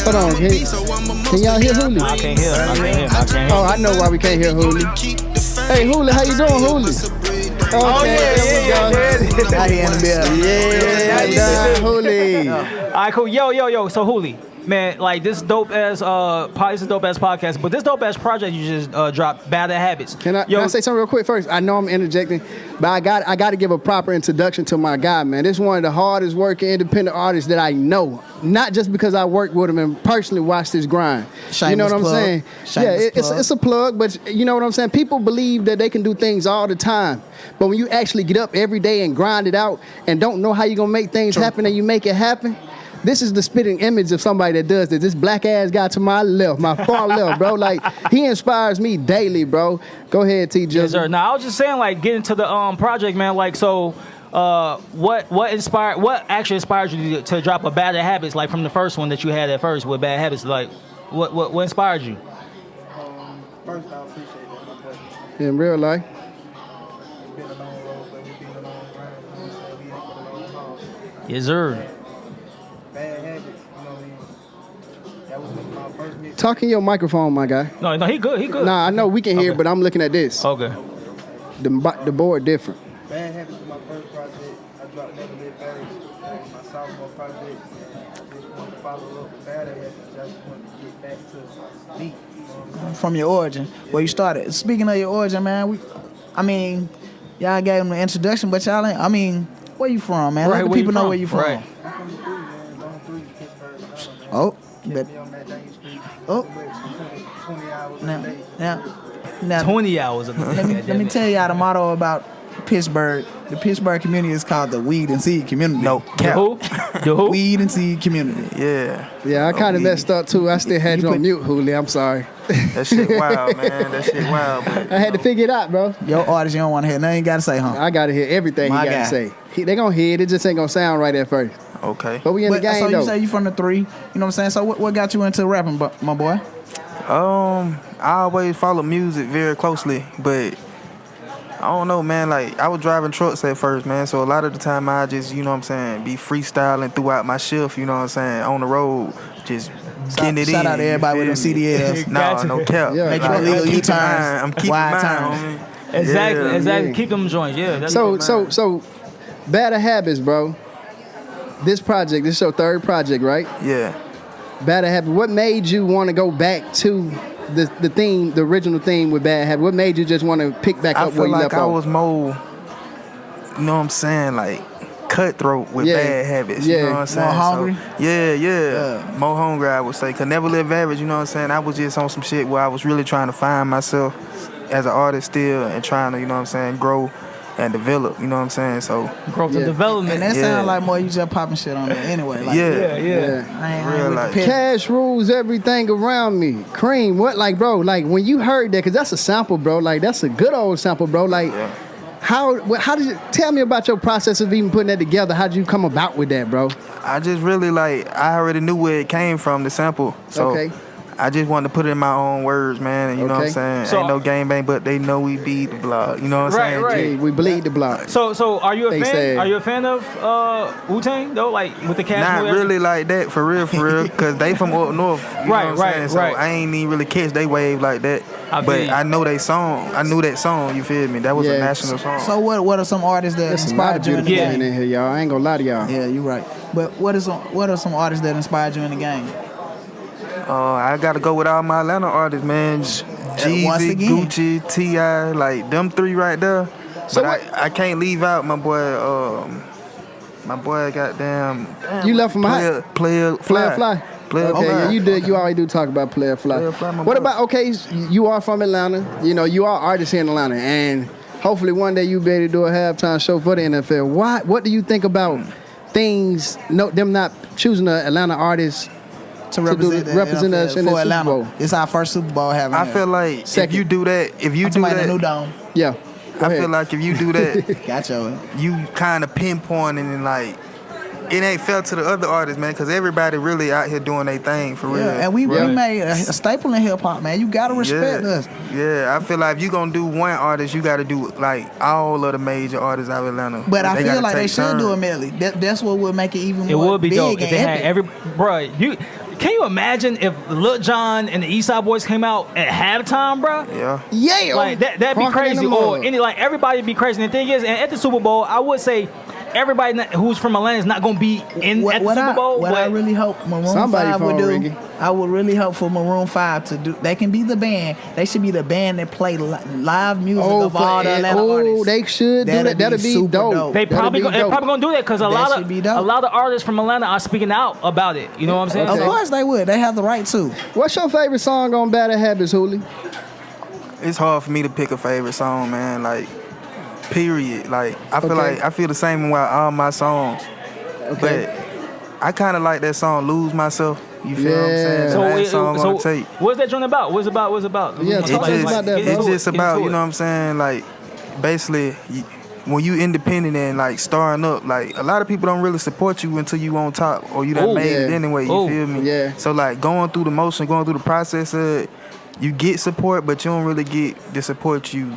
Hold on, can y'all hear Hooli? I can't hear. Oh, I know why we can't hear Hooli. Hey, Hooli, how you doing, Hooli? Okay, yeah. Out here in the building. Yeah, Hooli. All right, cool. Yo. So Hooli, man, like this dope ass podcast, but this dope ass project you just dropped, Bad Habits. Can I say something real quick first? I know I'm interjecting, but I got to give a proper introduction to my guy, man. This is one of the hardest working independent artists that I know. Not just because I worked with him and personally watched his grind. You know what I'm saying? It's a plug, but you know what I'm saying? People believe that they can do things all the time. But when you actually get up every day and grind it out and don't know how you're going to make things happen and you make it happen, this is the spitting image of somebody that does this. This black ass guy to my left, my far left, bro. Like, he inspires me daily, bro. Go ahead, T. Jizzle. Yes, sir. Now, I was just saying, like, getting to the project, man. Like, so, what actually inspired you to drop a Bad Habits, like from the first one that you had at first with Bad Habits? Like, what inspired you? First, I appreciate that, my boy. In real life. It's been a long road, but we've been a long grind. We said we in for the long haul. Yes, sir. Bad habits, you know what I mean? That was my first mix. Talk in your microphone, my guy. No, he good. Nah, I know we can hear, Okay. but I'm looking at this. Okay. The board different. Bad habits was my first project. I dropped Never Live Fast. My sophomore project. I just wanted to follow up with Bad habits. I just wanted to get back to beat. From your origin, where you started. Speaking of your origin, man, y'all gave them the introduction, but y'all ain't. Where you from, man? Right, Let the where you people know from? where you from. Right. I'm from the 3, man. Zone 3, Pittsburgh. Oh, Kept but me on that Dane Street. Oh. 20 hours a day. now, 20 hours of let me tell y'all the motto about Pittsburgh. The Pittsburgh community is called the Weed and Seed Community. No The cap. who? The who? Weed and Seed Community. Yeah. Yeah, I kind of messed up too. I still had you on mute, Hooli. I'm sorry. That shit wild, man. That shit wild. But, I had to figure it out, bro. Your artist, you don't want to hear nothing you got to say, huh? I got to hear everything My he got guy. to say. They going to hear it. It just ain't going to sound right at first. okay. But we in the game, So you though. say you from the 3, you know what I'm saying? So what got you into rapping, my boy? I always follow music very closely, but I don't know, man. Like, I was driving trucks at first, man. So a lot of the time I just, you know what I'm saying, be freestyling throughout my shift, you know what I'm saying, on the road, just getting it in. Shout out to you everybody with them feel me? CDLs. No cap. Yeah. Make Like, your illegal I'm keeping U-turns, mine. I'm keeping wide mine, turns. homie. Exactly. Yeah. Keep them joints. Yeah. That's So, Bad Habits, bro. This project, this is your third project, right? Yeah. Bad Habits. What made you want to go back to the theme, the original theme with Bad Habits? What made you just want to pick back I up where feel you like left I off? was more, you know what I'm saying, like cutthroat with Yeah. bad habits. Yeah. You know what I'm saying? More hungry? So, yeah. More hungry, I would say. Could never live average, you know what I'm saying? I was just on some shit where I was really trying to find myself as an artist still and trying to, you know what I'm saying, grow and develop, you know what I'm saying? So, growth and development. And that Yeah. sound like more you just popping shit on it anyway. Like, yeah. Yeah. I ain't Real with life. the pit. Cash rules everything around me. Cream, what, like, bro, like, when you heard that, because that's a sample, bro, like, that's a good old sample, bro, like, Yeah. how did you, tell me about your process of even putting that together. How did you come about with that, bro? I just really, like, I already knew where it came from, the sample. So, Okay. I just wanted to put it in my own words, man. And you know what I'm Okay. saying? So- Ain't no game bang, but they know we beat the block. You know what I'm Right, saying? right. Hey, we bleed the block. So are you a They fan? said- Are you a fan of Wu-Tang though? Like with the Cash Not Rule? really like that, for real, because they from up north. You Right, know what I'm saying? So right. I ain't even really catch they wave like that. I feel But you. I know they song. I knew that song, you feel me? That was Yeah. a national song. So what are some artists that There's a lot of inspired you in the beautiful Yeah. women in here, y'all. I ain't gonna lie to y'all. Yeah, you're right. But what are some artists that inspired you in the game? I gotta go with all my Atlanta artists, man. once Jeezy, again. Gucci, T.I., like them three right there. So But what- I can't leave out my boy, goddamn. You left from high. Player Fly. Player Okay, Fly. yeah, you did. You already do talk about Player Fly. Player Fly, my What boy. about, okay, you are from Atlanta. You know, you are artists here in Atlanta. And hopefully one day you'll be able to do a halftime show for the NFL. What do you think about things, them not choosing an Atlanta artist To represent us in the for Super Atlanta. Bowl? It's our first Super Bowl having. I feel like Second. if you do that, the new dome. Yeah. Go I ahead. feel like if you do that, Got you. you kind of pinpointing and like it ain't fair to the other artists, man, because everybody really out here doing their thing for real. Yeah, and we made a staple in hip hop, man. You gotta respect us. Yeah, I feel like if you gonna do one artist, you gotta do like all of the major artists out of Atlanta. But I feel gotta like they take should do a turns. medley. That's what would make it even It more would be big dope if and they had epic. every. Bruh, can you imagine if Lil Jon and the East Side Boys came out at halftime, bruh? Yeah. Like that'd be crazy. Or any like everybody'd be crazy. And the thing is, and at the Super Bowl, I would say everybody who's from Atlanta is not gonna be at the Super Bowl. What I really hope Maroon Somebody 5 would phone do, ringing. I would really hope for Maroon 5 to do. They can be the band. They should be the band that play live music of all the Atlanta artists. they should do that. That'd be super dope. They're probably gonna do that because a lot should be dope. of artists from Atlanta are speaking out about it. You know what I'm saying? Of course they would. They have the right to. What's your favorite song on Bad Habits, Hooli? It's hard for me to pick a favorite song, man. Like, period. Like, I feel the same way all my songs. Okay. But I kind of like that song, "Lose Myself." You feel what I'm saying? The last song on the tape. What's that joint about? What's it about? Yeah, talk to us about that, bro. It's just about, you know what I'm saying, like, basically, when you independent and, like, starting up, like, a lot of people don't really support you until you on top or you done made it anyway, you feel me? Yeah. So, like, going through the motion, going through the process of it, you get support, but you don't really get the support you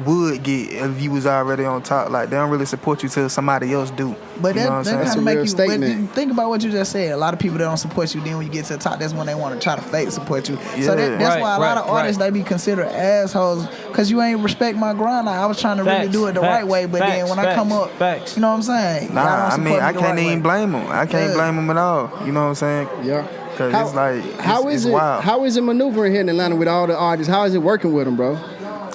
would get if you was already on top. Like, they don't really support you till somebody else do. But you know what that I'm saying? kind of make you. statement. But think about what you just said. A lot of people that don't support you, then when you get to the top, that's when they want to try to fake support you. So that's why a lot of artists they be considered assholes because you ain't respect my grind. Like, I was trying to really do it the right way, but then when I come up, you know what I'm saying? Nah, I mean, I can't even blame them. I can't blame them at all. You know what I'm saying? Yeah. Because it's like, it's wild. How is it maneuvering here in Atlanta with all the artists? How is it working with them, bro?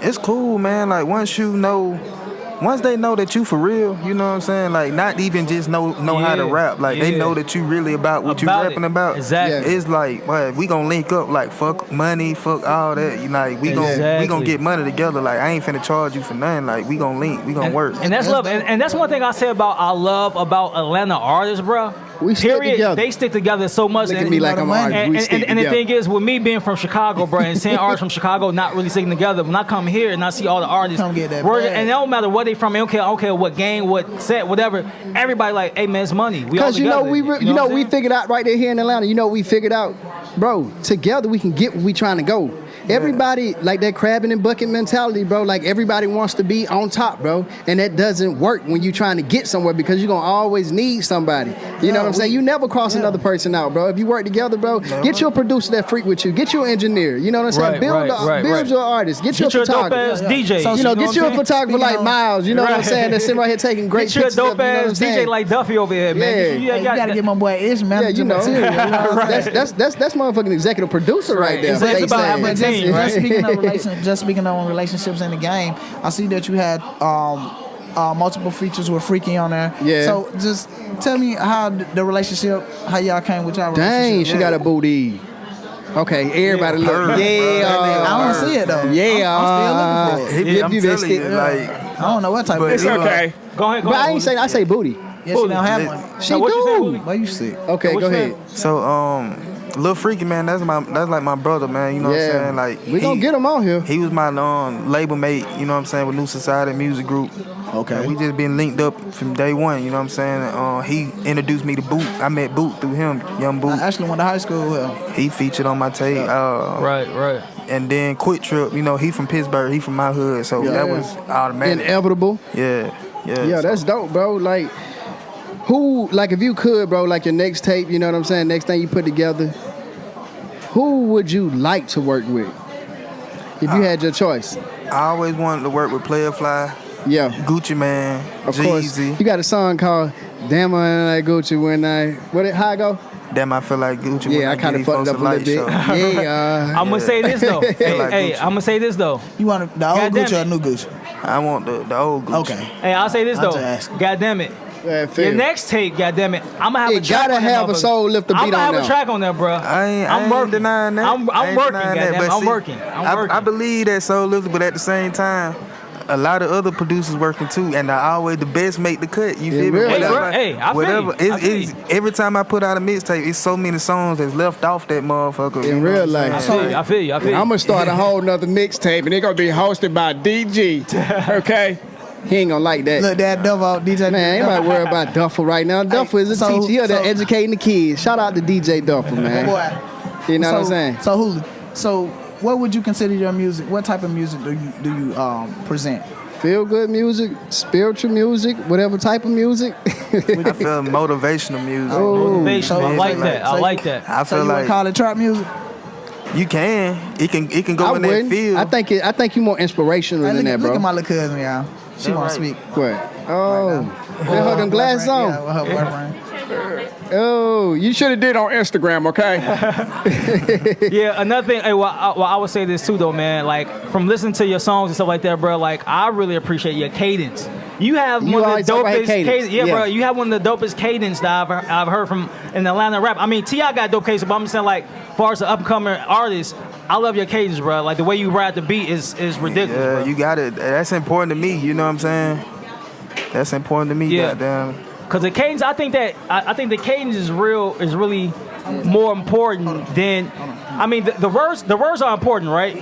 It's cool, man. Like, once they know that you for real, you know what I'm saying? Like, not even just know how to rap. Like, they know that you really about what you rapping about. Exactly. It's like, well, we gonna link up. Like, fuck money, fuck all that. You like, we gonna get money together. Like, I ain't finna charge you for nothing. Like, we gonna link, we gonna work. And that's love. And that's one thing I say about I love about Atlanta artists, bro. We stick together. They stick together so much. Look at me like I'm an artist. We stick And the together. thing is, with me being from Chicago, bro, and seeing artists from Chicago not really sticking together, when I come here and I see all the artists, Come get that word- bag. and it don't matter where they from, I don't care what gang, what set, whatever. Everybody like, hey man, it's money. We all Because you know together. we figured out right there here in Atlanta. You know we figured out, bro. Together we can get where we trying to go. Everybody like that crabbing and bucket mentality, bro. Like everybody wants to be on top, bro, and that doesn't work when you trying to get somewhere because you're gonna always need somebody. You know what I'm saying? You never cross another person out, bro. If you work together, bro, get you a producer that freak with you. Get you an engineer. You know what I'm saying? Build your artist. Get you a photographer. dope ass DJ. So, get you a photographer like Miles. You know what I'm saying? That's sitting right here taking great Get you a pictures. dope ass DJ like Duffy over here, man. You gotta get my boy Ishmael. Yeah, you know. That's motherfucking executive producer right there. It's about having a team, right? Just speaking of relationships in the game, I see that you had multiple features with Freaky on there. Yeah. So just tell me how the relationship, how y'all came with y'all relationship. Dang, she got a booty. Okay, everybody look. I don't see it though. Yeah. I'm still looking for it. I'm telling you, like, I don't know what type of. It's okay. Go ahead. But I ain't say. I say booty. Yeah, she don't have one. She what you do. saying, Why you sick? Okay, go ahead. So, Lil Freaky, man, that's like my brother, man. You know what I'm saying? Like, we gonna get him on here. He was my label mate, you know what I'm saying, with New Society Music Group. Okay. And we just been linked up from day one, you know what I'm saying? He introduced me to Boot. I met Boot through him, Young Boot. I actually went to high school with him. He featured on my tape. Right. And then Quick Trip, you know, he from Pittsburgh, he from my hood, so that was automatic. Inevitable. Yeah. Yeah, that's dope, bro. Like, if you could, bro, like your next tape, you know what I'm saying? Next thing you put together, who would you like to work with if you had your choice? I always wanted to work with Player Fly. Yeah. Gucci Man, Of course. Jeezy. You got a song called Damn I Like Gucci When how it go? Damn, I feel like Gucci. Yeah, I kind of fucked up a little bit. I'm gonna say this though. Hey, I'm gonna say this though. You want the old Gucci or new Gucci? I want the old Gucci. Okay. Hey, I'll say this though. God damn it. Your next tape, goddamn it, I'm gonna have a track gotta on there, have a soul lifter beat on I'm gonna have there. a track on there, bro. I ain't denying that. I'm working, goddamn. I'm working. I believe that soul lifter, but at the same time, a lot of other producers working too, and I always the best make the cut. You feel me? really. Whatever. I feel you. Every time I put out a mixtape, it's so many songs that's left off that motherfucker. In real life. I feel you. I'm gonna start a whole nother mixtape, and it's gonna be hosted by DG. Okay. He ain't gonna like that. Look, that Duffo, DJ. Man, anybody worry about Duffel right now. Duffel is a teacher. He out there educating the kids. Shout out to DJ Duffel, man. Boy. You know what I'm saying? So, Huli, what would you consider your music? What type of music do you present? Feel good music, spiritual music, whatever type of music. I feel motivational music. Motivational. I like that. I like that. I feel you like would call it trap music? you can. It can go in that field. I think you more inspirational than that, bro. Look at my little cousin, y'all. She want to speak. What? Oh, they hold them glasses on. Yeah, with her boyfriend. Oh, You should have did on Instagram, okay? Yeah, another thing. Hey, I would say this too, though, man. Like from listening to your songs and stuff like that, bro. Like I really appreciate your cadence. You have one of the dopest cadence. Yeah, bro. You have one of the dopest cadence that I've heard from in Atlanta rap. I mean, T.I. got dope cadence, but I'm saying like, as far as the upcoming artist, I love your cadence, bro. Like the way you rap the beat is ridiculous. Yeah, bro. you got it. That's important to me. You know what I'm saying? That's important to me. Yeah. Goddamn. Cause the cadence, I think the cadence is really more important than, I mean, the words are important, right?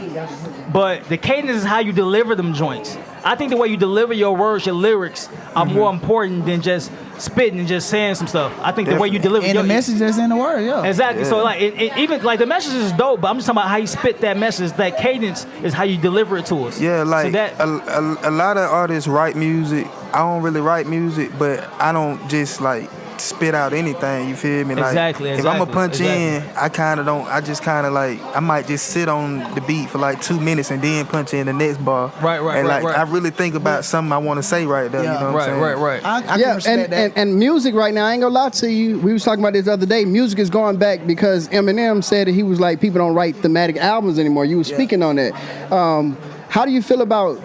But the cadence is how you deliver them joints. I think the way you deliver your words, your lyrics, are more important than just spitting and just saying some stuff. I think the way you deliver and the message that's in the word, yeah. Exactly. Yeah. So like, even like the message is dope, but I'm just talking about how you spit that message. That cadence is how you deliver it to us. Yeah, like so that, a lot of artists write music. I don't really write music, but I don't just like spit out anything. You feel me? Like, exactly. If I'm gonna punch in, I kind of don't. I just kind of like I might just sit on the beat for like 2 minutes and then punch in the next bar. Right. And like I really think about something I want to say right there. Yeah. You know what I'm saying? Right. I can respect that. And music right now, I ain't gonna lie to you. We was talking about this the other day. Music is going back because Eminem said that he was like, people don't write thematic albums anymore. You were speaking on that. How do you feel about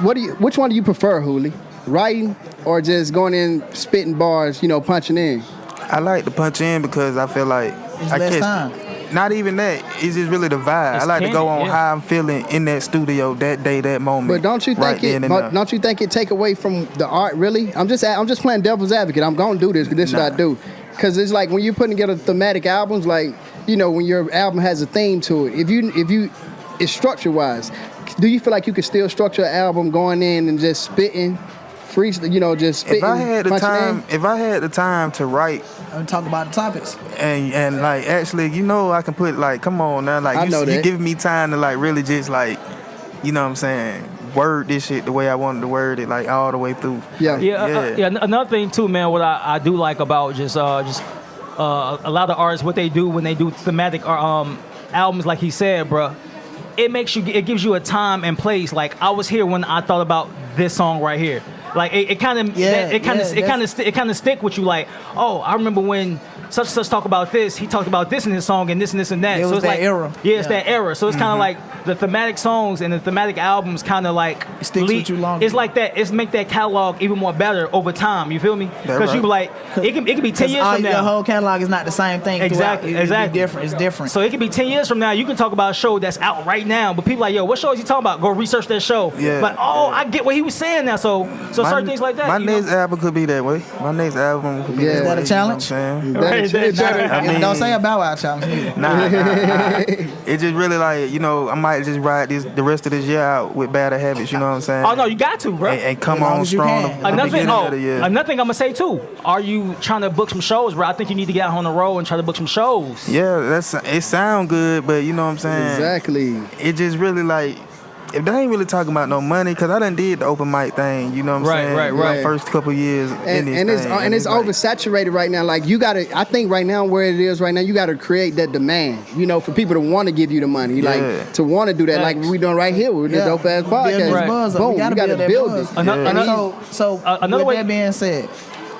which one do you prefer, Huli? Writing or just going in spitting bars, punching in? I like to punch in because I feel like It's I less catch. time. Not even that. It's just really the vibe. It's I like to go on candid, yeah. how I'm feeling in that studio that day, that moment. But don't you think don't you think it take away from the art? Really, I'm just playing devil's advocate. I'm gonna do this because this is what I do. Because it's like when you're putting together thematic albums, like when your album has a theme to it. If you it's structure wise, do you feel like you could still structure an album going in and just spitting? Just spitting, if I had the time to write and talk about the topics and like actually, I can put like, come on now, like you giving me time to like really just like, what I'm saying, word this shit the way I wanted to word it, like all the way through. Yeah. Another thing too, man. What I do like about just a lot of artists, what they do when they do thematic albums, like he said, bro. It gives you a time and place. Like I was here when I thought about this song right here. Like it kind of stick with you. Like, oh, I remember when such and such talk about this. He talked about this in his song and this and this and that. It was it's that like era. Yeah, it's that era. So it's kind of like the thematic songs and the thematic albums kind of like sticks with you longer. It's like that. It's make that catalog even more better over time. You feel me? Because you be like, it can be 10 years from now. Your whole catalog is not the same thing. Exactly. It's different. So it could be 10 years from now. You can talk about a show that's out right now, but people like, yo, what show is he talking about? Go research that show. Yeah. But I get what he was saying now. So certain things like that. My next album could be that way. My next album could be that way. Is that a challenge? Don't say about our challenge. Nah. It's just really like, I might just ride the rest of this year out with Bad Habits. You know what I'm saying? Oh no, you got to, bro. And come on strong. Another thing I'm gonna say too. Are you trying to book some shows, bro? I think you need to get out on the road and try to book some shows. Yeah, it sound good, but you know what I'm saying? Exactly. It just really like, if they ain't really talking about no money, because I done did the open mic thing, you know what I'm saying? Right. First couple years and it's like, oversaturated right now. Like I think right now where it is right now, you gotta create that demand, for people to want to give you the money, like to want to do that, like we doing right here with the dope ass podcast. Boom, you gotta build it. So another way. That being said,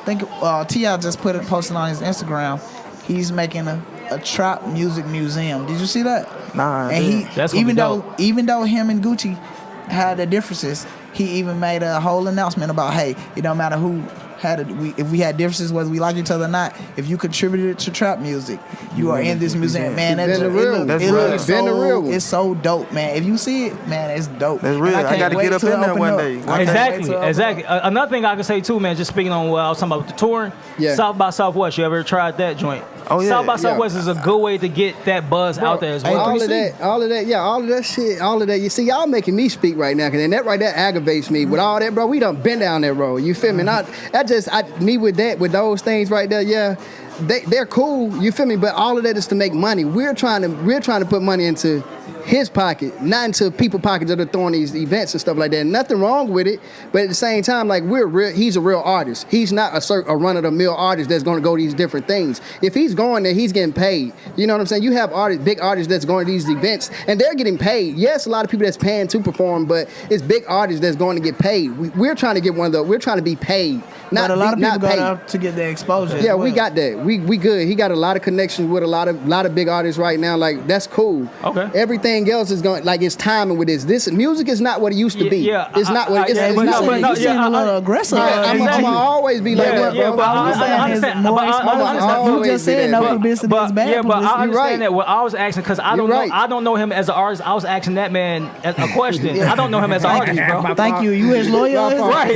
think T.I. just posted on his Instagram. He's making a trap music museum. Did you see that? Nah. And even though him and Gucci had the differences, he even made a whole announcement about, hey, it don't matter who if we had differences, whether we like each other or not, if you contributed to trap music, you are in this music, man. It's so dope, man. If you see it, man, it's dope. That's real. I gotta get up in there one day. Exactly. Another thing I can say too, man, just speaking on what I was talking about with the touring, South by Southwest. You ever tried that joint? Oh yeah. South by Southwest is a good way to get that buzz out there as well. All of that shit. You see, y'all making me speak right now, cause that right there aggravates me. With all that, bro, we done been down that road. You feel me? Me with those things right there, yeah. They're cool, you feel me? But all of that is to make money. We're trying to put money into his pocket, not into people's pockets that are throwing these events and stuff like that. Nothing wrong with it, but at the same time, like he's a real artist. He's not a run-of-the-mill artist that's going to go to these different things. If he's going there, he's getting paid. You know what I'm saying? You have big artists that's going to these events, and they're getting paid. Yes, a lot of people that's paying to perform, but it's big artists that's going to get paid. We're trying to get we're trying to be paid. But a lot of people go out to get their exposure. Yeah, we got that. We good. He got a lot of connections with a lot of big artists right now. Like, that's cool. Okay. Everything else is going, like, it's timing with this. This music is not what it used to be. Yeah, it's not what it's not. You seem a little aggressive. I'm gonna always be like that, bro. You just said no publicity is bad. Yeah, but I understand that. What I was asking, because I don't know him as an artist. I was asking that man a question. I don't know him as an artist, bro. Thank you. You his lawyer, right?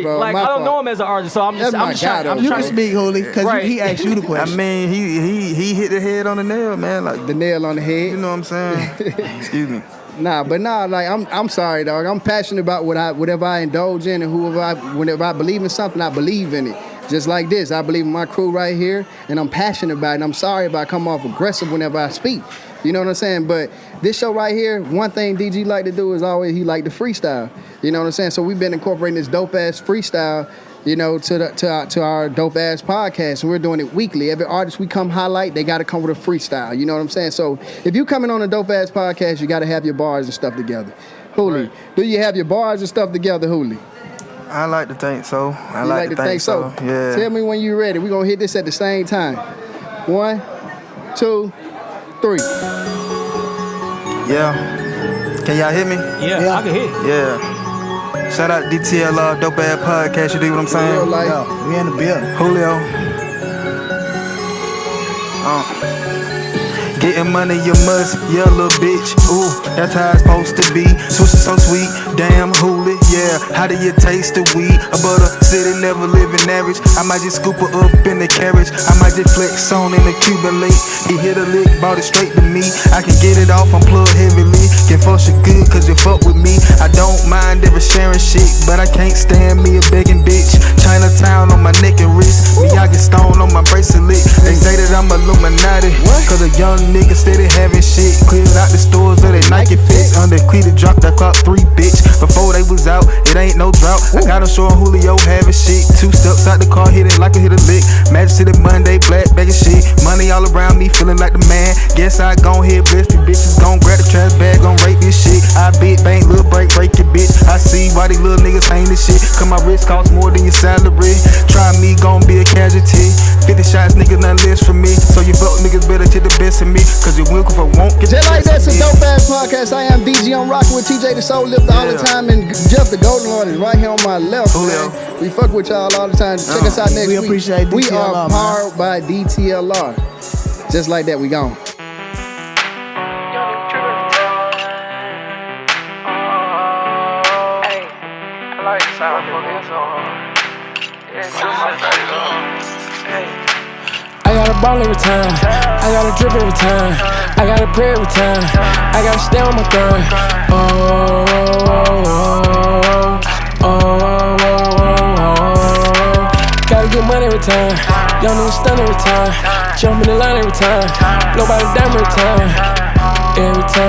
Like, I don't know him as an artist, so I'm trying. You can speak, Hooli, because he asked you the question. I mean, he hit the head on the nail, man. Like the nail on the head. You know what I'm saying? Excuse me. Like I'm sorry, dog. I'm passionate about whatever I indulge in, and whenever I believe in something, I believe in it. Just like this, I believe in my crew right here, and I'm passionate about it. And I'm sorry if I come off aggressive whenever I speak. You know what I'm saying? But this show right here, one thing DG like to do is always he like to freestyle. You know what I'm saying? So we've been incorporating this dope ass freestyle, you know, to our dope ass podcast, and we're doing it weekly. Every artist we come highlight, they got to come with a freestyle. You know what I'm saying? So if you coming on a dope ass podcast, you got to have your bars and stuff together. Hooli, do you have your bars and stuff together, Hooli? I like to think so. I like to think so. Yeah. Tell me when you're ready. We're gonna hit this at the same time. 1, 2, 3. Yeah. Can y'all hear me? Yeah. I can hear you. Yeah. Shout out DTLR, dope ass podcast. You dig what I'm saying? Real life. Yo, we in the building. Julio. Getting money, you must, yeah, little bitch. Ooh, that's how it's supposed to be. Switch is so sweet, damn, Hooli, yeah. How do you taste the weed? A butter city, never living average. I might just scoop her up in the carriage. I might just flex on in the Cuban link. He hit a lick, bought it straight to me. I can get it off, I'm plugged heavily. Can fuck you good, cause you fuck with me. I don't mind ever sharing shit, but I can't stand me a begging bitch. Chinatown on my neck and wrist. Me, I get stoned on my bracelet. They say that I'm Illuminati, cause a young nigga steady having shit. Cleared out the stores of they Nike fits. Undefeated, dropped that clock 3, bitch. Before they was out, it ain't no drought. I got them showing Julio having shit. 2 steps out the car, hit it like I hit a lick. Magic City Monday, black bag of shit. Money all around me, feeling like the man. Guess I gon' hit bless these bitches. Gon' grab the trash bag, gon' rape this shit. I bit bank, little break your bitch. I see why these little niggas saying this shit. Cause my wrist costs more than your salary. Try me, gon' be a casualty. 50 shots, niggas, none less from me. So you fuck niggas better take the best of me. Cause you will if I won't get just like that's a dope ass podcast. I am DG. I'm rocking with TJ the Soul Lifter all the time, and Jeff the Golden Lord is right here on my left. Julio. We fuck with y'all all the time. Check us out next week. We appreciate DTLR. We are powered by DTLR. Just like that, we gone. I gotta ball every time, I gotta drip every time, I gotta pray every time, I gotta stay on my grind. Gotta get money every time, young nigga stun every time, jump in the line every time, blow by the dime every time, every time.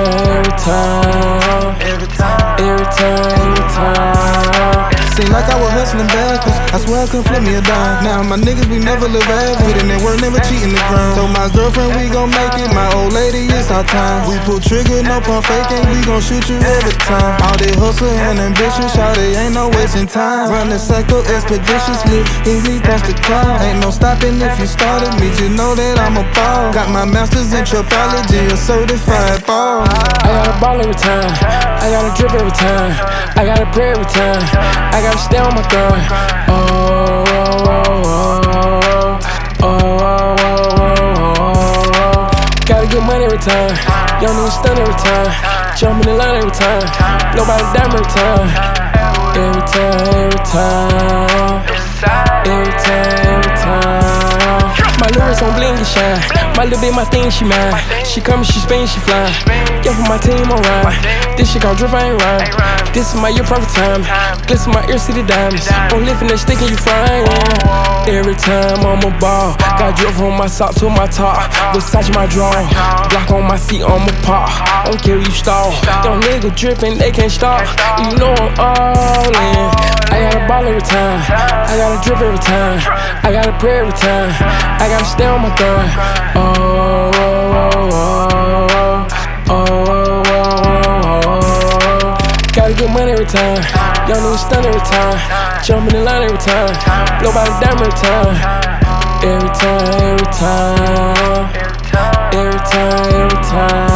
Seem like I was hustling backwards. I swear I couldn't flip me a dime. Now my niggas, we never live average. Putting in work, never cheating the ground. Told my girlfriend we gon' make it. My old lady, it's our time. We pull trigger, no pump faking. We gon' shoot you every time. All they hustle and ambition, shawty, ain't no wasting time. Run the cycle expeditiously. Easily past the crowd. Ain't no stopping if you started me. Just know that I'm a ball. Got my masters in tripology, a certified ball. I gotta ball every time, I gotta drip every time, I gotta pray every time, I gotta stay on my grind. Gotta get money every time. Young nigga stun every time. Jump in the line every time. Blow by the dime every time. Every time. Every time. My lyrics on bling and shine. My little bit, my thing, she mine. She come, she Spain, she fly. Yeah, for my team, I'm rhyme. This shit called drip, I ain't rhyme. This is my year, perfect time. Glisten my ears, see the diamonds. I'm lifting that stick and you frying. Every time I'm a ball. Got drip from my sock to my top. Versace my draw. Block on my seat, I'm a pop. Don't care you stall. Young nigga dripping, they can't stop. You know I'm all in. I gotta ball every time. I gotta drip every time. I gotta pray every time. I gotta stay on my grind. Gotta get money every time. Young nigga stun every time. Jump in the line every time. Blow by the dime every time. Every time. Every time.